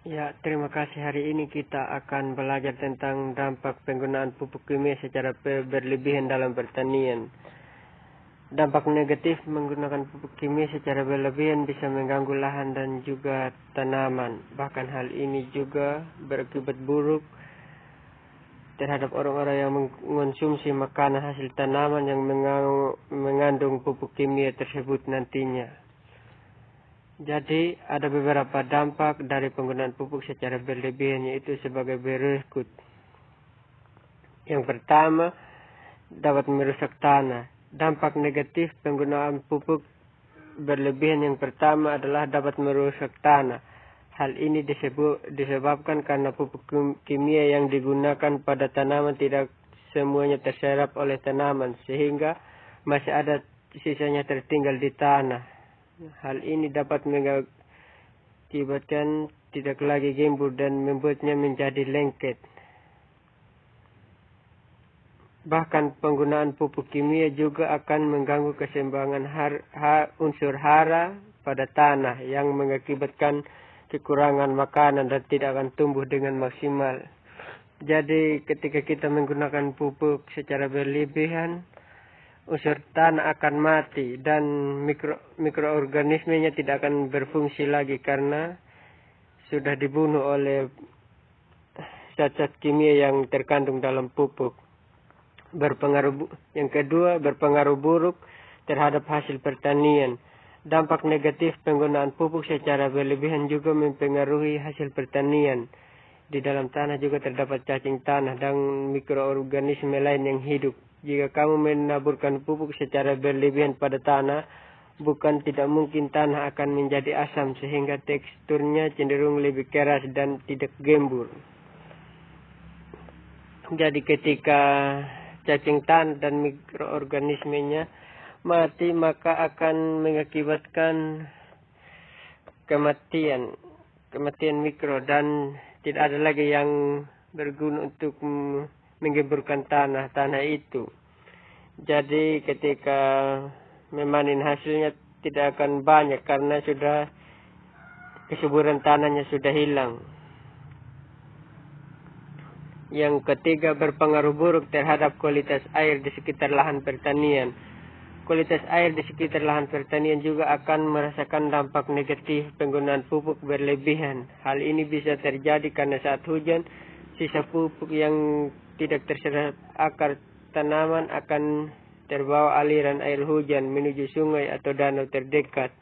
Ya, terima kasih. Hari ini kita akan belajar tentang dampak penggunaan pupuk kimia secara berlebihan dalam pertanian. Dampak negatif menggunakan pupuk kimia secara berlebihan bisa mengganggu lahan dan juga tanaman. Bahkan hal ini juga berakibat buruk terhadap orang-orang yang mengonsumsi makanan hasil tanaman yang mengandung pupuk kimia tersebut nantinya. Jadi ada beberapa dampak dari penggunaan pupuk secara berlebihan, yaitu sebagai berikut. Yang pertama, dapat merusak tanah. Dampak negatif penggunaan pupuk berlebihan yang pertama adalah dapat merusak tanah. Hal ini disebabkan karena pupuk kimia yang digunakan pada tanaman tidak semuanya terserap oleh tanaman, sehingga masih ada sisanya tertinggal di tanah. Hal ini dapat mengakibatkan tidak lagi gembur dan membuatnya menjadi lengket. Bahkan penggunaan pupuk kimia juga akan mengganggu keseimbangan unsur hara pada tanah yang mengakibatkan kekurangan makanan dan tidak akan tumbuh dengan maksimal. Jadi ketika kita menggunakan pupuk secara berlebihan, unsur tanah akan mati dan mikroorganismenya tidak akan berfungsi lagi karena sudah dibunuh oleh zat-zat kimia yang terkandung dalam pupuk. Yang kedua, berpengaruh buruk terhadap hasil pertanian. Dampak negatif penggunaan pupuk secara berlebihan juga mempengaruhi hasil pertanian. Di dalam tanah juga terdapat cacing tanah dan mikroorganisme lain yang hidup. Jika kamu menaburkan pupuk secara berlebihan pada tanah, bukan tidak mungkin tanah akan menjadi asam sehingga teksturnya cenderung lebih keras dan tidak gembur. Jadi ketika cacing tanah dan mikroorganismenya mati, maka akan mengakibatkan kematian mikro dan tidak ada lagi yang berguna untuk menggemburkan tanah itu. Jadi ketika memanen hasilnya tidak akan banyak karena sudah kesuburan tanahnya sudah hilang. Yang ketiga, berpengaruh buruk terhadap kualitas air di sekitar lahan pertanian. Kualitas air di sekitar lahan pertanian juga akan merasakan dampak negatif penggunaan pupuk berlebihan. Hal ini bisa terjadi karena saat hujan, sisa pupuk yang tidak terserap akar tanaman akan terbawa aliran air hujan menuju sungai atau danau terdekat.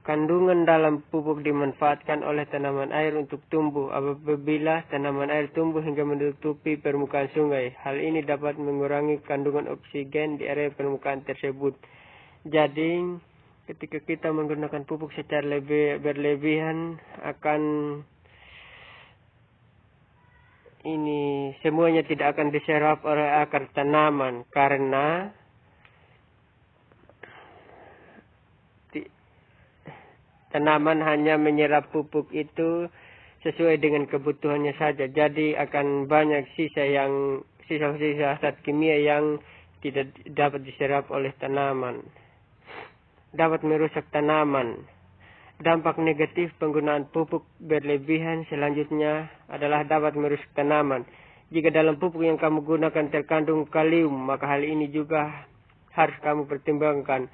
Kandungan dalam pupuk dimanfaatkan oleh tanaman air untuk tumbuh. Apabila tanaman air tumbuh hingga menutupi permukaan sungai, hal ini dapat mengurangi kandungan oksigen di area permukaan tersebut. Jadi, ketika kita menggunakan pupuk secara berlebihan, semuanya tidak akan diserap oleh akar tanaman karena tanaman hanya menyerap pupuk itu sesuai dengan kebutuhannya saja. Jadi akan banyak sisa-sisa zat kimia yang tidak dapat diserap oleh tanaman. Dapat merusak tanaman. Dampak negatif penggunaan pupuk berlebihan selanjutnya adalah dapat merusak tanaman. Jika dalam pupuk yang kamu gunakan terkandung kalium, maka hal ini juga harus kamu pertimbangkan.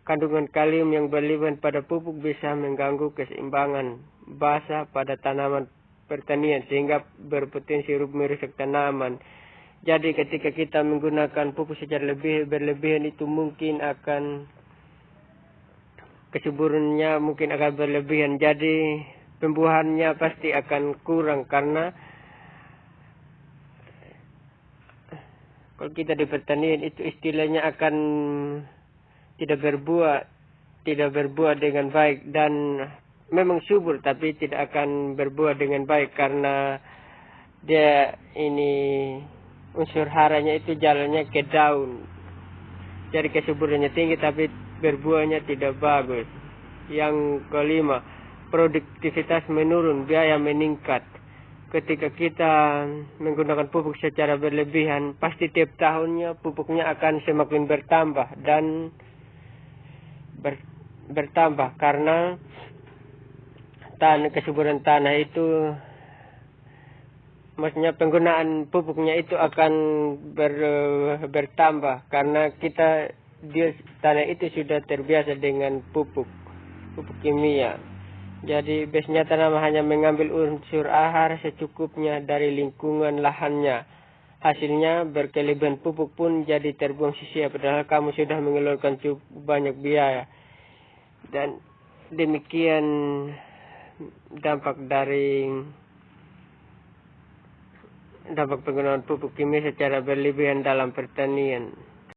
Kandungan kalium yang berlebihan pada pupuk bisa mengganggu keseimbangan basa pada tanaman pertanian sehingga berpotensi merusak tanaman. Jadi ketika kita menggunakan pupuk secara berlebihan itu mungkin akan kesuburannya mungkin akan berlebihan. Jadi pembuahannya pasti akan kurang karena kalau kita di pertanian itu istilahnya akan tidak berbuah dengan baik dan memang subur tapi tidak akan berbuah dengan baik karena dia unsur haranya itu jalannya ke daun. Jadi kesuburannya tinggi tapi berbuahnya tidak bagus. Yang kelima, produktivitas menurun, biaya meningkat. Ketika kita menggunakan pupuk secara berlebihan, pasti tiap tahunnya pupuknya akan semakin bertambah dan bertambah karena kesuburan tanah itu, maksudnya penggunaan pupuknya itu akan bertambah karena tanah itu sudah terbiasa dengan pupuk kimia. Jadi biasanya tanaman hanya mengambil unsur air secukupnya dari lingkungan lahannya. Hasilnya berkelebihan pupuk pun jadi terbuang sia-sia padahal kamu sudah mengeluarkan cukup banyak biaya. Dan demikian dampak penggunaan pupuk kimia secara berlebihan dalam pertanian.